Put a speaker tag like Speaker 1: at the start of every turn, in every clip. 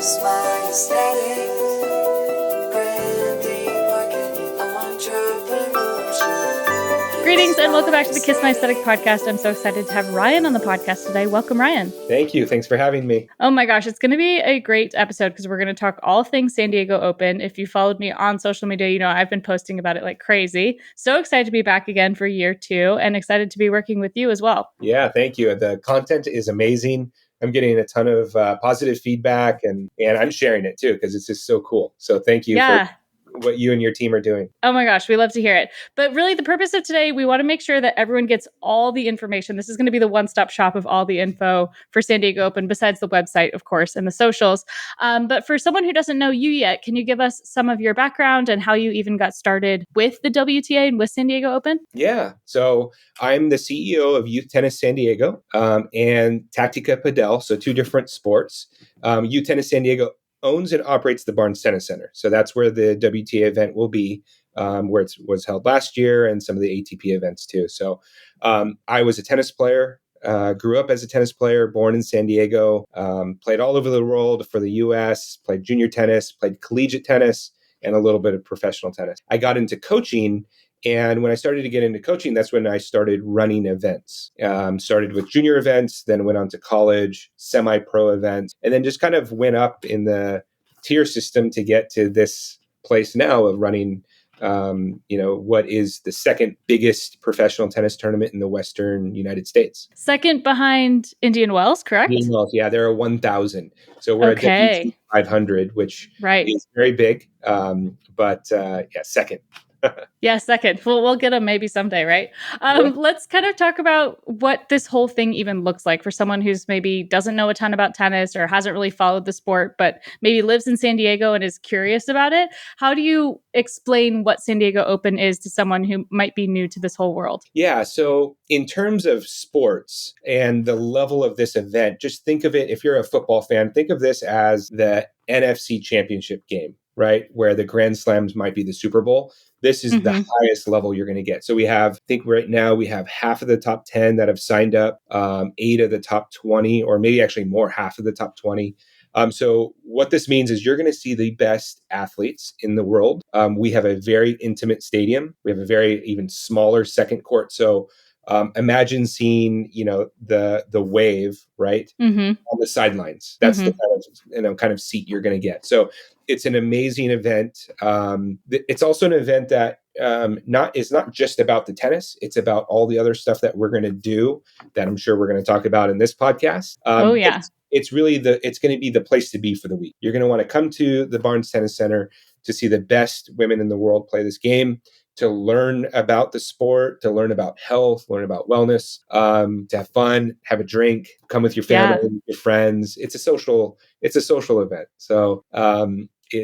Speaker 1: smile aesthetic, branding, marketing, entrepreneurship.
Speaker 2: Greetings and welcome back to the Kiss My Aesthetic podcast. I'm so excited to have Ryan on the podcast today. Welcome, Ryan.
Speaker 3: Thank you. Thanks for having me.
Speaker 2: Oh my gosh, it's going to be a great episode because we're going to talk all things San Diego Open. If you followed me on social media, you know I've been posting about it like crazy. So excited to be back again for year 2 and excited to be working with you as well.
Speaker 3: Yeah, thank you. The content is amazing. I'm getting a ton of positive feedback and I'm sharing it too because it's just so cool. So thank you for what you and your team are doing.
Speaker 2: Oh my gosh, we love to hear it. But really the purpose of today, we want to make sure that everyone gets all the information. This is going to be the one-stop shop of all the info for San Diego Open, besides the website, of course, and the socials. But for someone who doesn't know you yet, can you give us some of your background and how you even got started with the WTA and with San Diego Open?
Speaker 3: Yeah. So I'm the CEO of Youth Tennis San Diego and Taktika Padel, so 2 different sports. Youth Tennis San Diego owns and operates the Barnes Tennis Center. So that's where the WTA event will be, where it was held last year, and some of the ATP events too. So I was a tennis player, grew up as a tennis player, born in San Diego, played all over the world for the US, played junior tennis, played collegiate tennis, and a little bit of professional tennis. I got into coaching. And when I started to get into coaching, that's when I started running events. Started with junior events, then went on to college, semi-pro events, and then just kind of went up in the tier system to get to this place now of running, what is the second biggest professional tennis tournament in the Western United States.
Speaker 2: Second behind Indian Wells, correct?
Speaker 3: Indian Wells, yeah, there are 1,000. So we're at WTA 500, which is very big, but second.
Speaker 2: Yeah, second. We'll get them maybe someday, right? Let's kind of talk about what this whole thing even looks like for someone who's maybe doesn't know a ton about tennis or hasn't really followed the sport, but maybe lives in San Diego and is curious about it. How do you explain what San Diego Open is to someone who might be new to this whole world?
Speaker 3: Yeah, so in terms of sports and the level of this event, just think of it, if you're a football fan, think of this as the NFC Championship game, right? Where the Grand Slams might be the Super Bowl. This is the highest level you're going to get. So we have, I think right now we have half of the top 10 that have signed up, 8 of the top 20, or maybe actually more, half of the top 20. So what this means is you're going to see the best athletes in the world. We have a very intimate stadium. We have a very even smaller second court. So imagine seeing, the wave, right, on the sidelines. That's the kind of seat you're going to get. So it's an amazing event. It's also an event that it's not just about the tennis. It's about all the other stuff that we're going to do that I'm sure we're going to talk about in this podcast. It's really it's going to be the place to be for the week. You're going to want to come to the Barnes Tennis Center to see the best women in the world play this game, to learn about the sport, to learn about health, learn about wellness, to have fun, have a drink, come with your family, your friends. It's a social event. So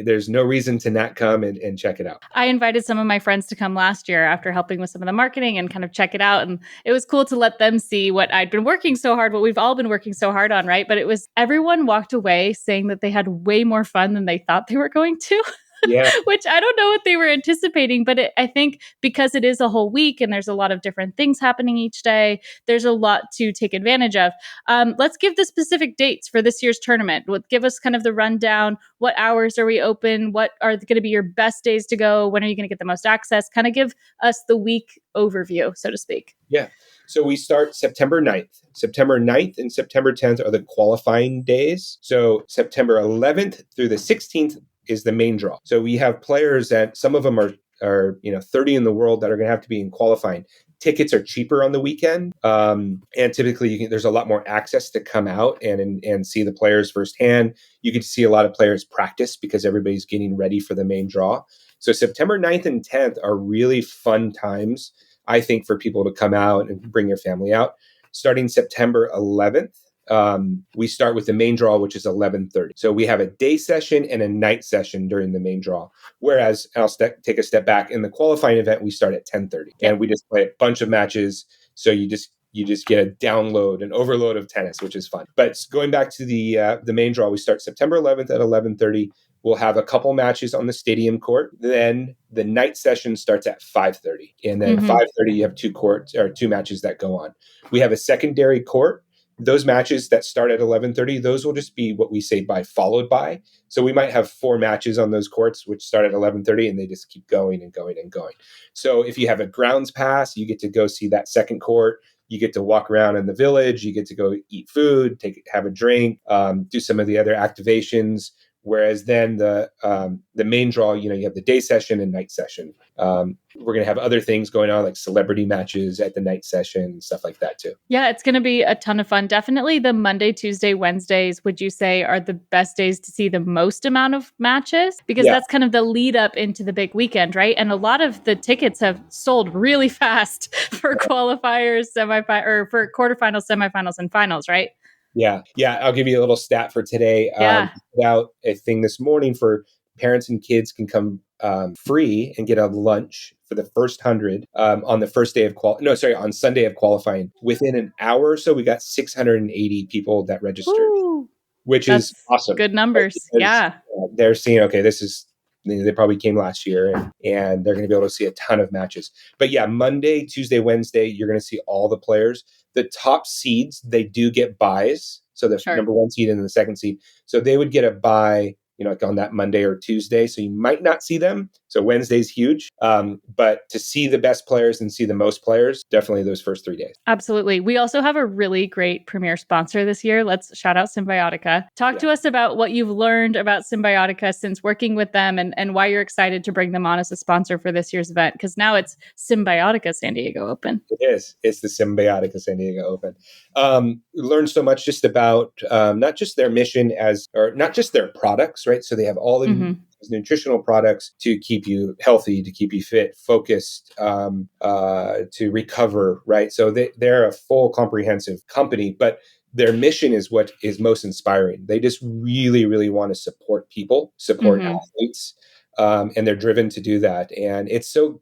Speaker 3: there's no reason to not come and check it out.
Speaker 2: I invited some of my friends to come last year after helping with some of the marketing and kind of check it out. And it was cool to let them see what I'd been working so hard, what we've all been working so hard on, right? But everyone walked away saying that they had way more fun than they thought they were going to.
Speaker 3: Yeah.
Speaker 2: Which I don't know what they were anticipating, but I think because it is a whole week and there's a lot of different things happening each day, there's a lot to take advantage of. Let's give the specific dates for this year's tournament. Give us kind of the rundown. What hours are we open? What are going to be your best days to go? When are you going to get the most access? Kind of give us the week overview, so to speak.
Speaker 3: Yeah. So we start September 9th. September 9th and September 10th are the qualifying days. So September 11th through the 16th is the main draw. So we have players that some of them are 30 in the world that are going to have to be in qualifying. Tickets are cheaper on the weekend. And typically there's a lot more access to come out and see the players firsthand. You get to see a lot of players practice because everybody's getting ready for the main draw. So September 9th and 10th are really fun times, I think, for people to come out and bring your family out. Starting September 11th, we start with the main draw, which is 11:30. So we have a day session and a night session during the main draw. Whereas I'll take a step back. In the qualifying event, we start at 10:30, and we just play a bunch of matches. So you just get a download, an overload of tennis, which is fun. But going back to the main draw, we start September 11th at 11:30. We'll have a couple matches on the stadium court. Then the night session starts at 5:30, and then 5:30 you have two matches that go on. We have a secondary court those matches that start at 11:30, those will just be what we say by followed by. So we might have 4 matches on those courts which start at 11:30, and they just keep going and going and going. So if you have a grounds pass, you get to go see that second court. You get to walk around in the village. You get to go eat food, have a drink, do some of the other activations. Whereas then the main draw, you have the day session and night session. We're going to have other things going on, like celebrity matches at the night session, stuff like that too.
Speaker 2: Yeah, it's going to be a ton of fun. Definitely the Monday, Tuesday, Wednesdays, would you say are the best days to see the most amount of matches? Because that's kind of the lead up into the big weekend, right? And a lot of the tickets have sold really fast for qualifiers, or for quarterfinals, semifinals, and finals, right?
Speaker 3: Yeah. I'll give you a little stat for today. Put out a thing this morning for parents and kids can come free and get a lunch for the first 100 on the first day of on Sunday of qualifying. Within an hour or so, we got 680 people that registered, which is awesome.
Speaker 2: Good numbers. Yeah.
Speaker 3: They're seeing, okay, they probably came last year and they're going to be able to see a ton of matches. But yeah, Monday, Tuesday, Wednesday, you're going to see all the players. The top seeds, they do get buys. So the number 1 seed and the second seed. So they would get a bye, like on that Monday or Tuesday. So you might not see them. So Wednesday's huge. But to see the best players and see the most players, definitely those first 3 days.
Speaker 2: Absolutely. We also have a really great premier sponsor this year. Let's shout out Cymbiotika. Talk to us about what you've learned about Cymbiotika since working with them and why you're excited to bring them on as a sponsor for this year's event. Because now it's Cymbiotika San Diego Open.
Speaker 3: It is. It's the Cymbiotika San Diego Open. Learned so much just about not just their mission or not just their products, right? So they have all the nutritional products to keep you healthy, to keep you fit, focused, to recover, right? So they're a full comprehensive company, but their mission is what is most inspiring. They just really, really want to support people, support athletes, and they're driven to do that. And it's so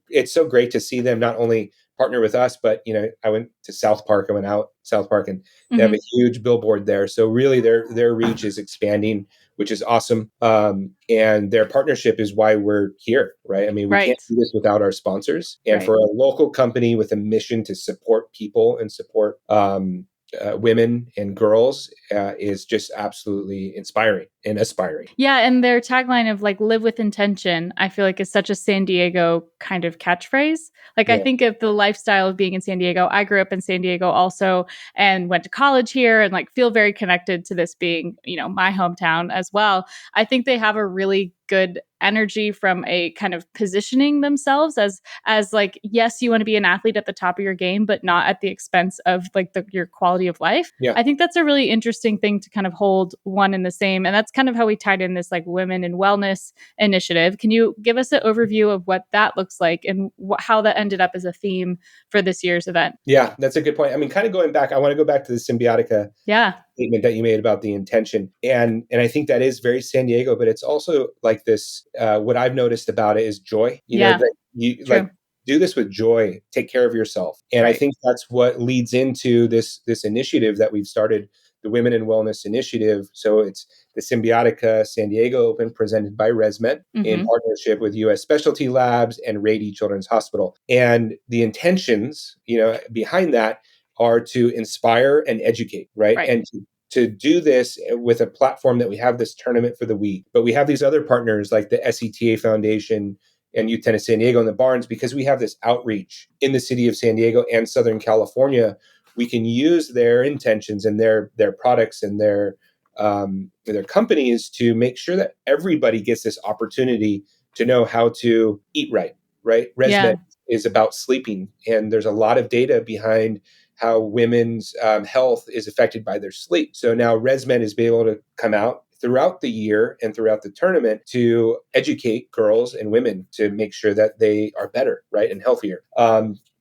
Speaker 3: great to see them not only partner with us, but I went to South Park. I went out South Park, and they have a huge billboard there. So really, their reach is expanding, which is awesome. And their partnership is why we're here, right? I mean, we can't do this without our sponsors. And for a local company with a mission to support people and support women and girls is just absolutely inspiring and aspiring.
Speaker 2: Yeah, and their tagline of live with intention, I feel like is such a San Diego kind of catchphrase. I think of the lifestyle of being in San Diego. I grew up in San Diego also and went to college here and feel very connected to this being, my hometown as well. I think they have a really good energy from a kind of positioning themselves as yes, you want to be an athlete at the top of your game, but not at the expense of your quality of life. I think that's a really interesting thing to kind of hold one in the same. And that's kind of how we tied in this women in wellness initiative. Can you give us an overview of what that looks like and how that ended up as a theme for this year's event?
Speaker 3: Yeah, that's a good point. I mean, kind of going back, I want to go back to the Cymbiotika statement that you made about the intention. And I think that is very San Diego, but it's also this, what I've noticed about it is joy. That you do this with joy, take care of yourself. And I think that's what leads into this initiative that we've started, the Women in Wellness Initiative. So it's the Cymbiotika San Diego Open presented by ResMed in partnership with US Specialty Labs and Rady Children's Hospital. And the intentions, behind that are to inspire and educate, right? And to do this with a platform that we have this tournament for the week, but we have these other partners like the SETA Foundation and Youth Tennis San Diego and the Barnes, because we have this outreach in the city of San Diego and Southern California. We can use their intentions and their products and their companies to make sure that everybody gets this opportunity to know how to eat right. ResMed is about sleeping, and there's a lot of data behind how women's health is affected by their sleep. So now ResMed is able to come out throughout the year and throughout the tournament to educate girls and women to make sure that they are better, right, and healthier.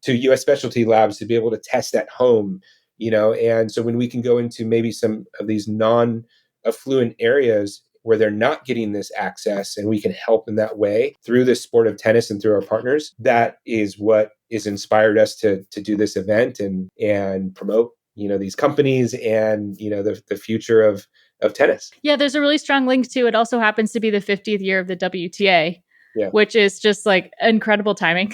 Speaker 3: To US Specialty Labs to be able to test at home, and so when we can go into maybe some of these non-affluent areas where they're not getting this access and we can help in that way through the sport of tennis and through our partners, that is what has inspired us to do this event and promote, these companies and, the future of tennis.
Speaker 2: Yeah, there's a really strong link to it. Also happens to be the 50th year of the WTA.
Speaker 3: Yeah.
Speaker 2: which is just like incredible timing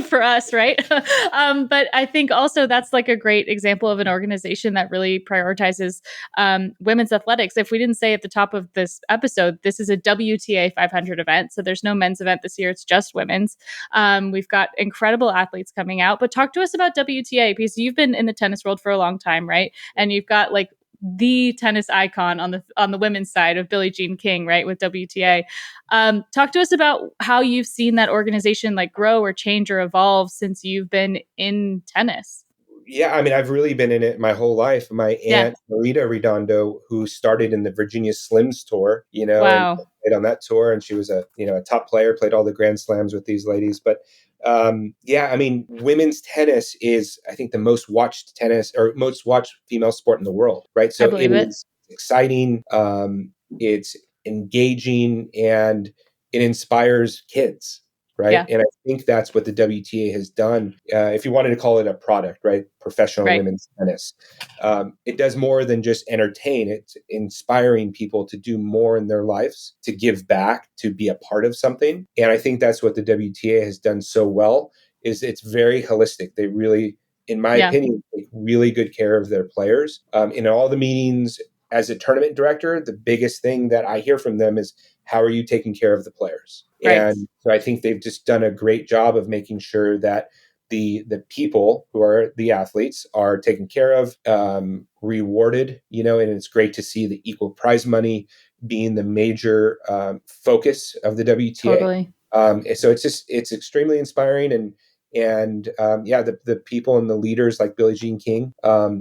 Speaker 2: for us, right? But I think also that's like a great example of an organization that really prioritizes women's athletics. If we didn't say at the top of this episode, this is a WTA 500 event. So there's no men's event this year. It's just women's. We've got incredible athletes coming out, but talk to us about WTA because you've been in the tennis world for a long time, right? And you've got like the tennis icon on the women's side of Billie Jean King, right, with WTA. Talk to us about how you've seen that organization like grow or change or evolve since you've been in tennis.
Speaker 3: Yeah, I mean, I've really been in it my whole life. My
Speaker 2: Yeah.
Speaker 3: aunt, Marita Redondo, who started in the Virginia Slims tour, and
Speaker 2: Wow.
Speaker 3: played on that tour, and she was a top player, played all the Grand Slams with these ladies. But yeah, I mean, women's tennis is, I think, the most watched tennis or most watched female sport in the world, right?
Speaker 2: I
Speaker 3: So it
Speaker 2: believe it.
Speaker 3: is exciting, it's engaging, and it inspires kids. Right.
Speaker 2: Yeah.
Speaker 3: And I think that's what the WTA has done. If you wanted to call it a product, right? Professional
Speaker 2: Right.
Speaker 3: women's tennis. It does more than just entertain. It's inspiring people to do more in their lives, to give back, to be a part of something. And I think that's what the WTA has done so well is it's very holistic. They really, in my
Speaker 2: Yeah.
Speaker 3: opinion, take really good care of their players. In all the meetings as a tournament director, the biggest thing that I hear from them is, how are you taking care of the players?
Speaker 2: Right.
Speaker 3: And so I think they've just done a great job of making sure that the people who are the athletes are taken care of, rewarded, and it's great to see the equal prize money being the major focus of the WTA.
Speaker 2: Totally.
Speaker 3: And so it's extremely inspiring, and yeah, the people and the leaders like Billie Jean King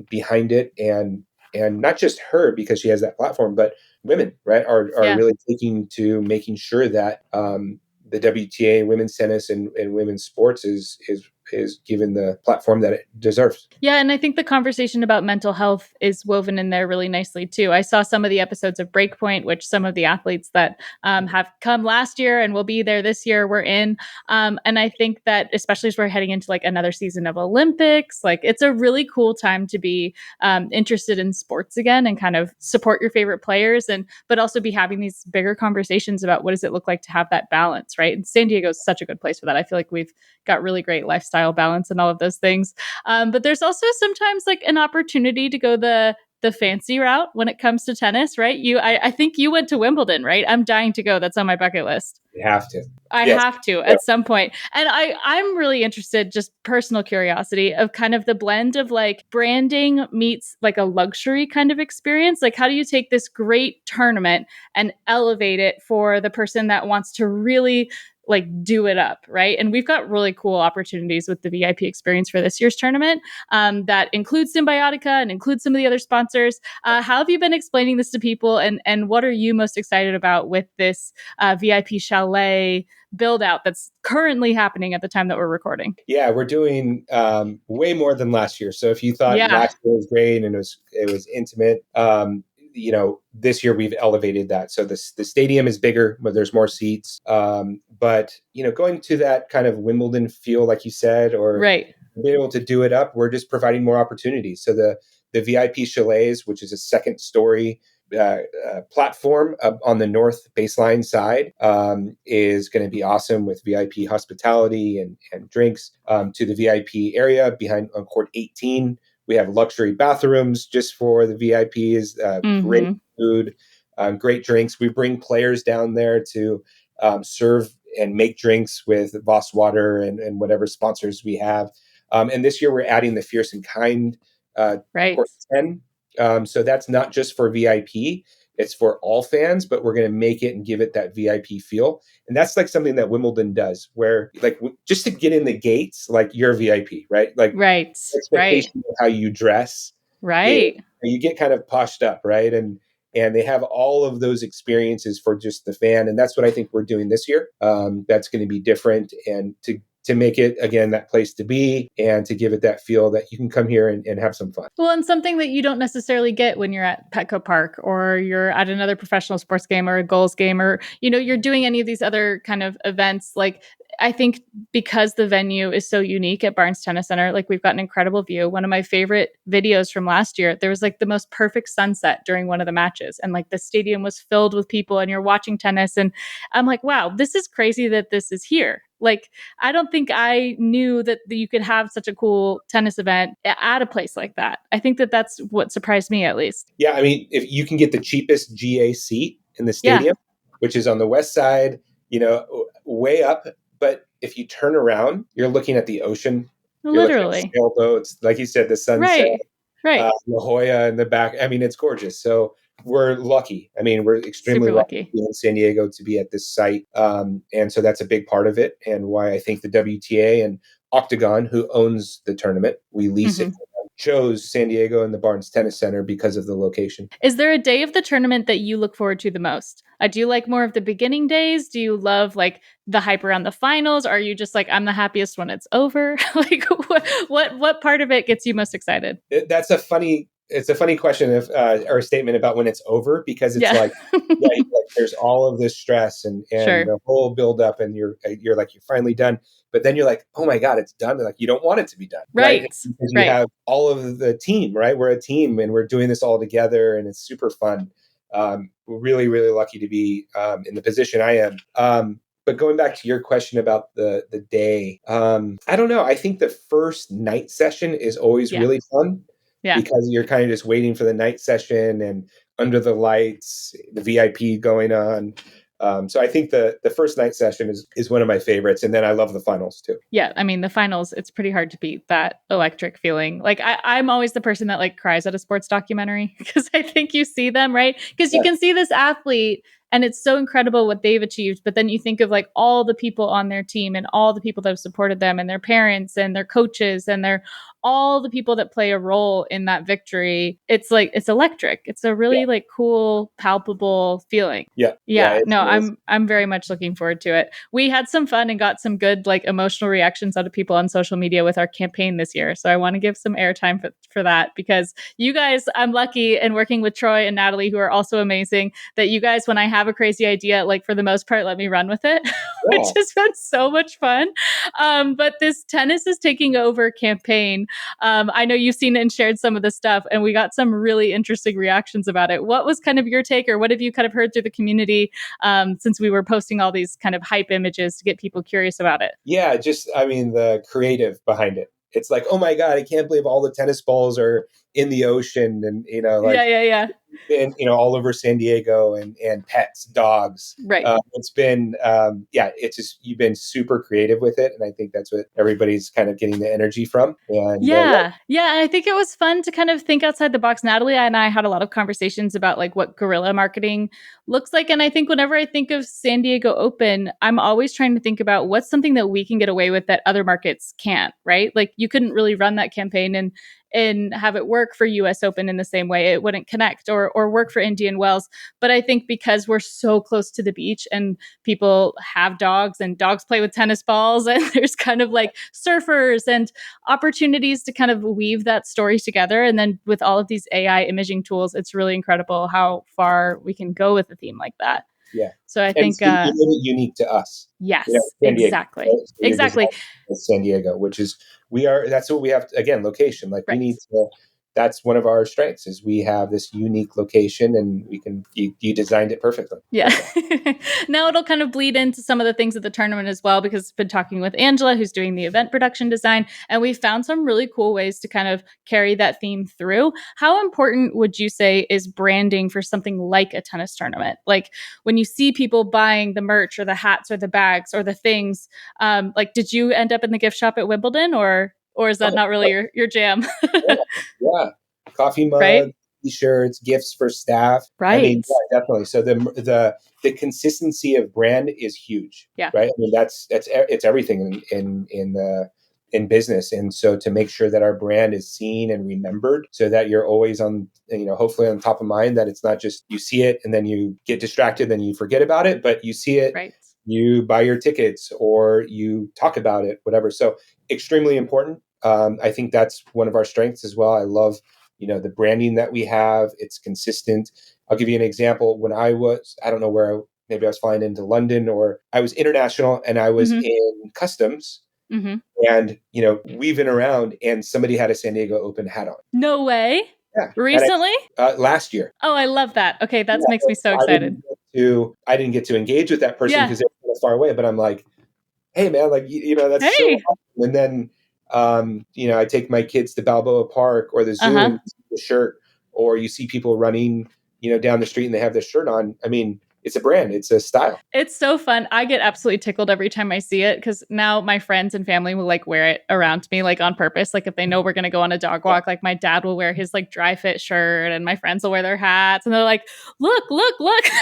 Speaker 3: behind it, and not just her because she has that platform, but women, right, are
Speaker 2: Yeah.
Speaker 3: really taking to making sure that the WTA women's tennis and women's sports is given the platform that it deserves.
Speaker 2: Yeah, and I think the conversation about mental health is woven in there really nicely too. I saw some of the episodes of Breakpoint, which some of the athletes that have come last year and will be there this year were in. And I think that especially as we're heading into like another season of Olympics, like it's a really cool time to be interested in sports again and kind of support your favorite players, and but also be having these bigger conversations about what does it look like to have that balance, right? And San Diego is such a good place for that. I feel like we've got really great lifestyle balance and all of those things. But there's also sometimes like an opportunity to go the fancy route when it comes to tennis, right? I think you went to Wimbledon, right? I'm dying to go. That's on my bucket list.
Speaker 3: You have to.
Speaker 2: I
Speaker 3: Yes.
Speaker 2: have to
Speaker 3: Yeah.
Speaker 2: at some point. And I'm really interested, just personal curiosity of kind of the blend of like branding meets like a luxury kind of experience. Like how do you take this great tournament and elevate it for the person that wants to really like do it up, right? And we've got really cool opportunities with the VIP experience for this year's tournament that includes Cymbiotika and includes some of the other sponsors. How have you been explaining this to people, and what are you most excited about with this VIP chalet build out that's currently happening at the time that we're recording?
Speaker 3: Yeah, we're doing way more than last year. So if you thought
Speaker 2: Yeah.
Speaker 3: last year was great and it was intimate, this year we've elevated that. So the stadium is bigger, but there's more seats. But going to that kind of Wimbledon feel, like you said, or
Speaker 2: Right.
Speaker 3: being able to do it up, we're just providing more opportunities. So the VIP chalets, which is a second story platform on the north baseline side, is going to be awesome with VIP hospitality and drinks. To the VIP area behind on court 18, we have luxury bathrooms just for the VIPs, great
Speaker 2: Mm-hmm.
Speaker 3: food, great drinks. We bring players down there to serve and make drinks with Voss Water and whatever sponsors we have. And this year we're adding the Fierce and Kind
Speaker 2: Right.
Speaker 3: court 10. So that's not just for VIP, it's for all fans, but we're going to make it and give it that VIP feel. And that's like something that Wimbledon does, where like just to get in the gates, like you're a VIP, right? Like
Speaker 2: Right. Right.
Speaker 3: expectation of how you dress,
Speaker 2: Right.
Speaker 3: you get kind of poshed up, right? And they have all of those experiences for just the fan, and that's what I think we're doing this year. That's going to be different, and to make it again that place to be, and to give it that feel that you can come here and have some fun.
Speaker 2: Well, and something that you don't necessarily get when you're at Petco Park or you're at another professional sports game or a goals game, or you're doing any of these other kind of events. Like I think because the venue is so unique at Barnes Tennis Center, like we've got an incredible view. One of my favorite videos from last year, there was like the most perfect sunset during one of the matches. And like the stadium was filled with people and you're watching tennis. And I'm like, wow, this is crazy that this is here. Like, I don't think I knew that you could have such a cool tennis event at a place like that. I think that that's what surprised me, at least.
Speaker 3: Yeah, I mean, if you can get the cheapest GA seat in the
Speaker 2: Yeah,
Speaker 3: stadium, which is on the west side, way up. But if you turn around, you're looking at the ocean. You're looking at
Speaker 2: literally.
Speaker 3: sailboats, like you said, the sunset,
Speaker 2: Right. Right.
Speaker 3: La Jolla in the back. I mean, it's gorgeous. So we're lucky. I mean, we're extremely
Speaker 2: Super
Speaker 3: lucky to
Speaker 2: lucky.
Speaker 3: be in San Diego to be at this site. And so that's a big part of it, and why I think the WTA and Octagon, who owns the tournament, we lease it
Speaker 2: Mhm.
Speaker 3: from them, chose San Diego and the Barnes Tennis Center because of the location.
Speaker 2: Is there a day of the tournament that you look forward to the most? Do you like more of the beginning days? Do you love like the hype around the finals? Are you just like, I'm the happiest when it's over? Like what part of it gets you most excited?
Speaker 3: It's a funny question or a statement about when it's over, because it's
Speaker 2: Yeah.
Speaker 3: like, yeah, like there's all of this stress and
Speaker 2: Sure.
Speaker 3: the whole build up, and you're like, you're finally done. But then you're like, oh my God, it's done. And like, you don't want it to be done, right?
Speaker 2: Right.
Speaker 3: Because you
Speaker 2: Right.
Speaker 3: have all of the team, right? We're a team and we're doing this all together, and it's super fun. We're really, really lucky to be in the position I am. But going back to your question about the day, I don't know. I think the first night session is always
Speaker 2: Yeah.
Speaker 3: really fun,
Speaker 2: Yeah.
Speaker 3: because you're kind of just waiting for the night session and under the lights, the VIP going on. So I think the first night session is one of my favorites, and then I love the finals too.
Speaker 2: Yeah, I mean the finals, it's pretty hard to beat that electric feeling. Like I'm always the person that like cries at a sports documentary because I think you see them, right? Because you
Speaker 3: Yeah,
Speaker 2: can see this athlete and it's so incredible what they've achieved. But then you think of like all the people on their team and all the people that have supported them and their parents and their coaches and their all the people that play a role in that victory. It's like it's electric. It's a
Speaker 3: yeah,
Speaker 2: really like cool, palpable feeling.
Speaker 3: yeah, yeah.
Speaker 2: Yeah,
Speaker 3: It's
Speaker 2: no,
Speaker 3: amazing.
Speaker 2: I'm very much looking forward to it. We had some fun and got some good like emotional reactions out of people on social media with our campaign this year. So I want to give some airtime for that because you guys, I'm lucky and working with Troy and Natalie, who are also amazing, that you guys, when I have a crazy idea, like for the most part, let me run with it, which
Speaker 3: Yeah,
Speaker 2: has been so much fun. But this tennis is taking over campaign. I know you've seen it and shared some of the stuff, and we got some really interesting reactions about it. What was kind of your take, or what have you kind of heard through the community since we were posting all these kind of hype images to get people curious about it?
Speaker 3: yeah. Just, I mean, the creative behind it. It's like, oh my God, I can't believe all the tennis balls are in the ocean, and
Speaker 2: Yeah,
Speaker 3: like,
Speaker 2: yeah, yeah.
Speaker 3: been all over San Diego, and pets, dogs.
Speaker 2: Right.
Speaker 3: It's been yeah, it's just, you've been super creative with it, and I think that's what everybody's kind of getting the energy from. And
Speaker 2: Yeah. Yeah. And I think it was fun to kind of think outside the box. Natalie and I had a lot of conversations about like what guerrilla marketing looks like. And I think whenever I think of San Diego Open, I'm always trying to think about what's something that we can get away with that other markets can't, right? Like you couldn't really run that campaign and have it work for US Open in the same way. It wouldn't connect or work for Indian Wells. But I think because we're so close to the beach and people have dogs and dogs play with tennis balls and there's kind of like surfers and opportunities to kind of weave that story together. And then with all of these AI imaging tools, it's really incredible how far we can go with a theme like that.
Speaker 3: yeah,
Speaker 2: So I
Speaker 3: and
Speaker 2: think,
Speaker 3: so you made it unique to us.
Speaker 2: yes,
Speaker 3: San Diego,
Speaker 2: exactly.
Speaker 3: right? So you're
Speaker 2: Exactly.
Speaker 3: designing with San Diego, which is, that's what we have to, again, location. Like we
Speaker 2: Right.
Speaker 3: need to. That's one of our strengths, is we have this unique location, and you designed it perfectly.
Speaker 2: Yeah. Now it'll kind of bleed into some of the things at the tournament as well, because I've been talking with Angela, who's doing the event production design, and we found some really cool ways to kind of carry that theme through. How important would you say is branding for something like a tennis tournament? Like when you see people buying the merch or the hats or the bags or the things, like did you end up in the gift shop at Wimbledon or is that not really your jam?
Speaker 3: Yeah, yeah. Coffee
Speaker 2: Right?
Speaker 3: mug, t-shirts, gifts for staff. I mean,
Speaker 2: Right.
Speaker 3: yeah, definitely. So the consistency of brand is huge,
Speaker 2: Yeah.
Speaker 3: right? I mean, it's everything in business. And so to make sure that our brand is seen and remembered, so that you're always on, hopefully on top of mind, that it's not just you see it and then you get distracted, then you forget about it, but you see it,
Speaker 2: Right.
Speaker 3: you buy your tickets or you talk about it, whatever. So extremely important. I think that's one of our strengths as well. I love, the branding that we have. It's consistent. I'll give you an example. When I don't know maybe I was flying into London, or I was international and I was
Speaker 2: Mm-hmm.
Speaker 3: in customs,
Speaker 2: Mm-hmm.
Speaker 3: and weaving around, and somebody had a San Diego Open hat on.
Speaker 2: No way.
Speaker 3: Yeah,
Speaker 2: Recently?
Speaker 3: last year.
Speaker 2: Oh, I love that. Okay, that
Speaker 3: Yeah,
Speaker 2: makes me so
Speaker 3: I
Speaker 2: excited.
Speaker 3: I didn't get to engage with that person
Speaker 2: Yeah.
Speaker 3: because they were far away. But I'm like, hey man, like that's so
Speaker 2: Hey.
Speaker 3: awesome. And then I take my kids to Balboa Park or the zoo,
Speaker 2: Uh-huh.
Speaker 3: and you see the shirt, or you see people running down the street and they have their shirt on. I mean, it's a brand, it's a style.
Speaker 2: It's so fun. I get absolutely tickled every time I see it because now my friends and family will like wear it around me like on purpose. Like if they know we're going to go on a dog walk, like my dad will wear his like dry fit shirt and my friends will wear their hats and they're like, look.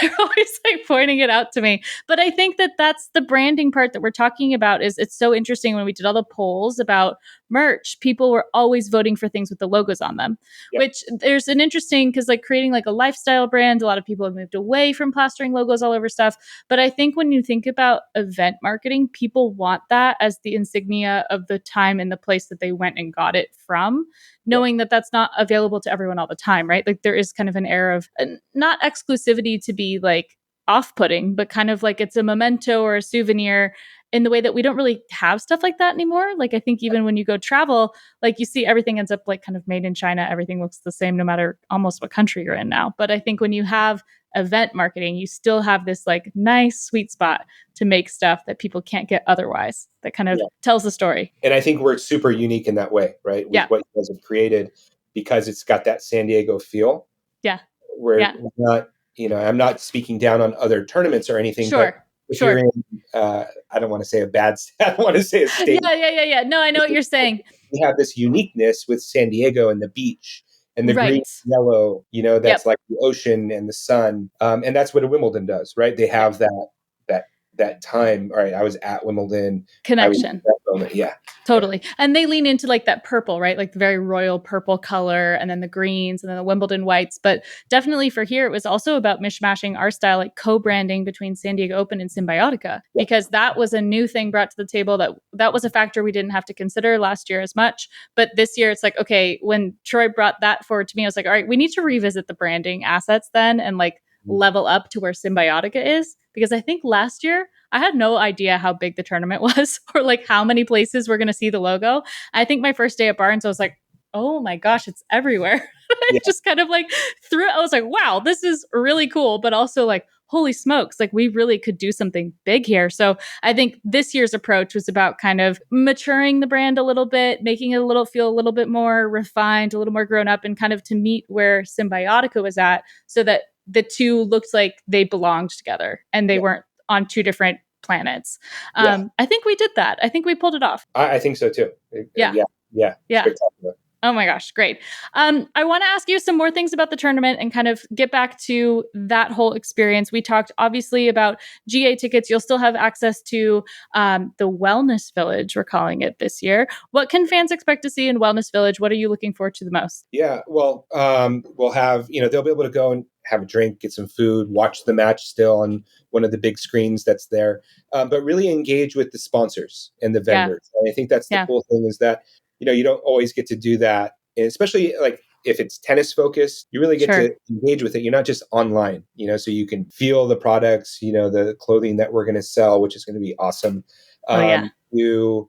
Speaker 2: They're always like pointing it out to me. But I think that that's the branding part that we're talking about. Is it's so interesting when we did all the polls about merch, people were always voting for things with the logos on them,
Speaker 3: Yep.
Speaker 2: which there's an interesting because like creating like a lifestyle brand, a lot of people have moved away from plastering logos all over stuff. But I think when you think about event marketing, people want that as the insignia of the time and the place that they went and got it from, knowing that that's not available to everyone all the time, right? Like there is kind of an air of not exclusivity to be like off-putting, but kind of like it's a memento or a souvenir in the way that we don't really have stuff like that anymore. Like I think even when you go travel, like you see everything ends up like kind of made in China. Everything looks the same no matter almost what country you're in now. But I think when you have event marketing, you still have this like nice sweet spot to make stuff that people can't get otherwise that kind of tells the story.
Speaker 3: And I think we're super unique in that way, right? With what you guys have created, because it's got that San Diego feel.
Speaker 2: Yeah.
Speaker 3: We're not, I'm not speaking down on other tournaments or anything, but if you're in, I don't want to say a bad, I don't want to say a state.
Speaker 2: Yeah. No, I know what you're saying.
Speaker 3: We have this uniqueness with San Diego and the beach and the green, yellow, that's like the ocean and the sun. And that's what a Wimbledon does, right? They have that time. All right, I was at Wimbledon.
Speaker 2: Connection.
Speaker 3: That moment. Yeah.
Speaker 2: Totally. And they lean into like that purple, right? Like the very royal purple color and then the greens and then the Wimbledon whites. But definitely for here, it was also about mishmashing our style, like co-branding between San Diego Open and Cymbiotika, because that was a new thing brought to the table that was a factor we didn't have to consider last year as much. But this year it's like, okay, when Troy brought that forward to me, I was like, all right, we need to revisit the branding assets then and like level up to where Cymbiotika is. Because I think last year I had no idea how big the tournament was or like how many places we're going to see the logo. I think my first day at Barnes, I was like, oh my gosh, it's everywhere. I just kind of like I was like, wow, this is really cool. But also like, holy smokes, like we really could do something big here. So I think this year's approach was about kind of maturing the brand a little bit, making it feel a little bit more refined, a little more grown up, and kind of to meet where Cymbiotika was at so that the two looked like they belonged together and they weren't on two different planets. I think we did that. I think we pulled it off.
Speaker 3: I think so too.
Speaker 2: Yeah.
Speaker 3: Spectacular.
Speaker 2: Oh my gosh, great. I want to ask you some more things about the tournament and kind of get back to that whole experience. We talked obviously about GA tickets. You'll still have access to the Wellness Village, we're calling it this year. What can fans expect to see in Wellness Village? What are you looking forward to the most?
Speaker 3: Yeah, well, we'll have, they'll be able to go and have a drink, get some food, watch the match still on one of the big screens that's there, but really engage with the sponsors and the vendors. And I think that's the cool thing is that, you don't always get to do that. And especially like if it's tennis focused, you really get to engage with it. You're not just online, so you can feel the products, the clothing that we're going to sell, which is going to be awesome. Do,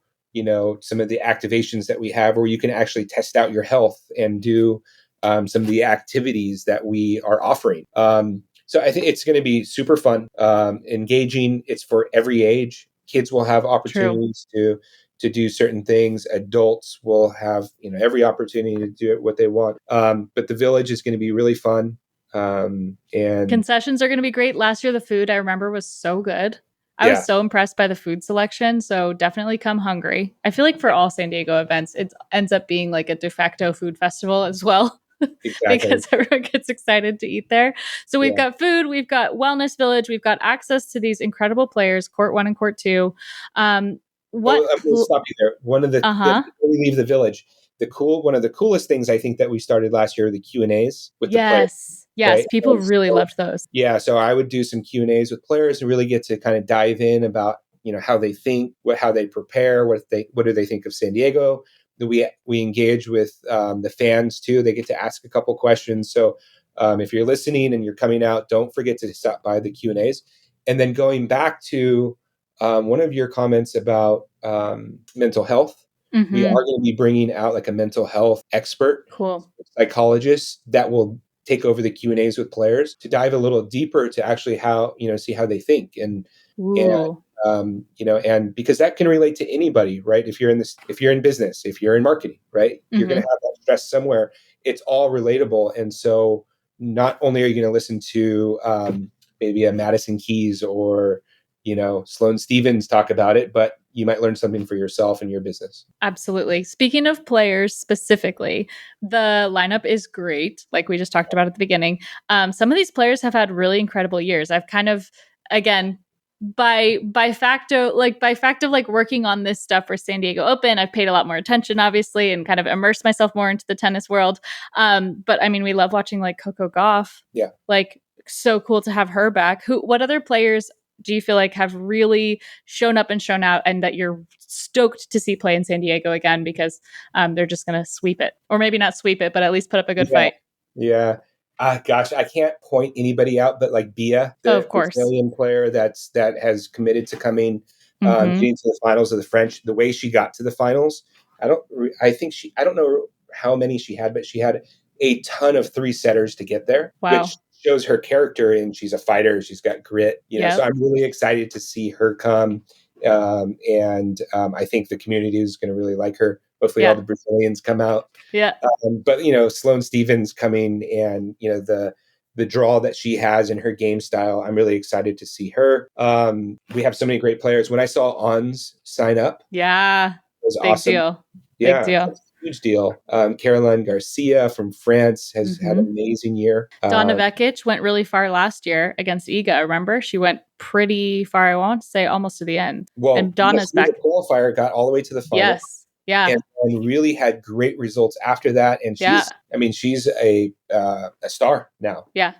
Speaker 3: some of the activations that we have where you can actually test out your health and do some of the activities that we are offering. So I think it's going to be super fun, engaging. It's for every age. Kids will have opportunities to do certain things. Adults will have, every opportunity to do it what they want. But the village is going to be really fun. And
Speaker 2: concessions are going to be great. Last year, the food I remember was so good. I was so impressed by the food selection. So definitely come hungry. I feel like for all San Diego events, it ends up being like a de facto food festival as well. Because everyone gets excited to eat there. So we've got food, we've got Wellness Village, we've got access to these incredible players, Court 1 and Court 2.
Speaker 3: I'm going to stop you there. One of before we leave the village, one of the coolest things I think that we started last year were the Q&As with the players.
Speaker 2: Yes,
Speaker 3: right?
Speaker 2: People really loved those.
Speaker 3: Yeah, so I would do some Q&As with players and really get to kind of dive in about, how they think, how they prepare, what do they think of San Diego. We engage with the fans too. They get to ask a couple questions. So if you're listening and you're coming out, don't forget to stop by the Q&As. And then going back to one of your comments about mental health, we are going to be bringing out like a mental health expert,
Speaker 2: Cool.
Speaker 3: psychologist that will take over the Q&As with players to dive a little deeper to actually see how they think and
Speaker 2: Ooh.
Speaker 3: and because that can relate to anybody, right? If you're in business, if you're in marketing, right? You're going to have that stress somewhere. It's all relatable. And so not only are you going to listen to maybe a Madison Keys or, Sloane Stevens talk about it, but you might learn something for yourself and your business.
Speaker 2: Absolutely. Speaking of players specifically, the lineup is great. Like we just talked about at the beginning. Some of these players have had really incredible years. I've kind of, again, by fact of like working on this stuff for San Diego Open, I've paid a lot more attention, obviously, and kind of immersed myself more into the tennis world. But I mean, we love watching like Coco Gauff.
Speaker 3: Yeah.
Speaker 2: Like, so cool to have her back. What other players do you feel like have really shown up and shown out and that you're stoked to see play in San Diego again because they're just going to sweep it, or maybe not sweep it, but at least put up a good fight?
Speaker 3: Yeah. Gosh, I can't point anybody out, but like Bia, the Brazilian player that has committed to getting to the finals of the French, the way she got to the finals, I don't know how many she had, but she had a ton of 3-setters to get there, which shows her character, and she's a fighter. She's got grit, so I'm really excited to see her come. And I think the community is going to really like her. Hopefully all the Brazilians come out.
Speaker 2: Yeah.
Speaker 3: But Sloane Stevens coming and, the draw that she has in her game style, I'm really excited to see her. We have so many great players. When I saw Ons sign up, it was awesome.
Speaker 2: Deal.
Speaker 3: Yeah,
Speaker 2: big deal.
Speaker 3: Huge deal. Caroline Garcia from France has had an amazing year.
Speaker 2: Donna Vekic went really far last year against Iga. Remember, she went pretty far. I want to say almost to the end.
Speaker 3: Well,
Speaker 2: and Donna's back.
Speaker 3: The qualifier got all the way to the final.
Speaker 2: Yes. Yeah.
Speaker 3: And really had great results after that. And she's a star now.
Speaker 2: Yeah.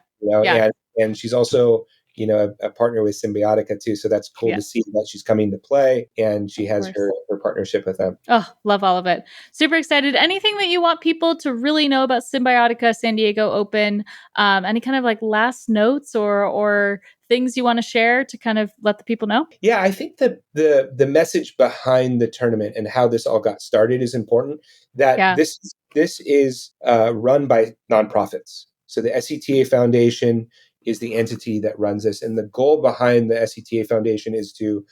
Speaker 3: And she's also, a partner with Cymbiotika too. So that's cool to see that she's coming to play and she has her partnership with them.
Speaker 2: Oh, love all of it. Super excited. Anything that you want people to really know about Cymbiotika San Diego Open? Any kind of like last notes or things you want to share to kind of let the people know?
Speaker 3: Yeah, I think that the message behind the tournament and how this all got started is important. That this is run by nonprofits. So the SCTA Foundation is the entity that runs this, and the goal behind the SCTA Foundation is to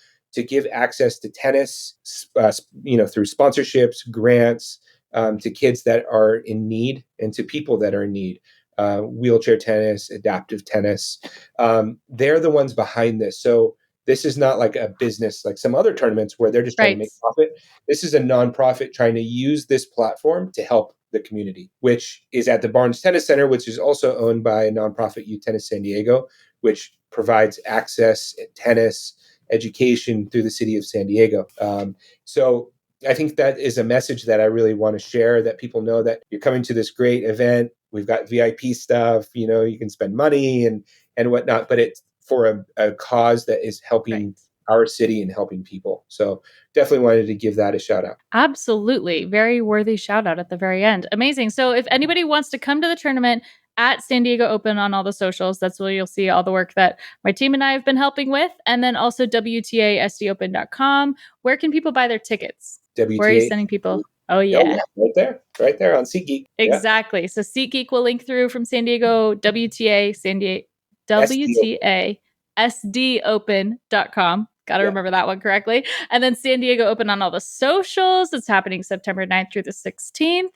Speaker 3: give access to tennis, through sponsorships, grants, to kids that are in need and to people that are in need. Wheelchair tennis, adaptive tennis. They're the ones behind this. So this is not like a business like some other tournaments where they're just trying to make profit. This is a nonprofit trying to use this platform to help the community, which is at the Barnes Tennis Center, which is also owned by a nonprofit Youth Tennis San Diego, which provides access, tennis, education through the city of San Diego. So I think that is a message that I really want to share, that people know that you're coming to this great event. We've got VIP stuff, you can spend money and whatnot, but it's for a cause that is helping our city and helping people. So definitely wanted to give that a shout out.
Speaker 2: Absolutely. Very worthy shout out at the very end. Amazing. So if anybody wants to come to the tournament at San Diego Open on all the socials, that's where you'll see all the work that my team and I have been helping with. And then also WTASDOpen.com. Where can people buy their tickets?
Speaker 3: WTA.
Speaker 2: Where are you sending people? Oh, yeah.
Speaker 3: Right there on SeatGeek.
Speaker 2: Exactly. So SeatGeek will link through from San Diego, WTA SDOpen.com. Got to remember that one correctly. And then San Diego Open on all the socials. It's happening September 9th through the 16th.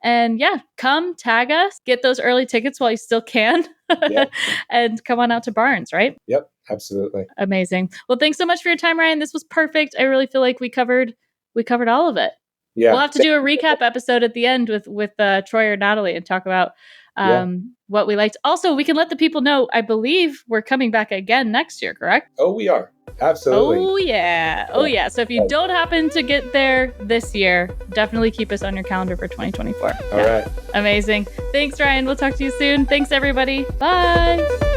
Speaker 2: And come tag us, get those early tickets while you still can, and come on out to Barnes, right?
Speaker 3: Yep, absolutely.
Speaker 2: Amazing. Well, thanks so much for your time, Ryan. This was perfect. I really feel like we covered all of it. Yeah. We'll have to do a recap episode at the end with Troy or Natalie and talk about what we liked. Also, we can let the people know, I believe we're coming back again next year, correct?
Speaker 3: Oh, we are. Absolutely.
Speaker 2: Oh, yeah. So if you don't happen to get there this year, definitely keep us on your calendar for 2024.
Speaker 3: All right.
Speaker 2: Amazing. Thanks, Ryan. We'll talk to you soon. Thanks, everybody. Bye.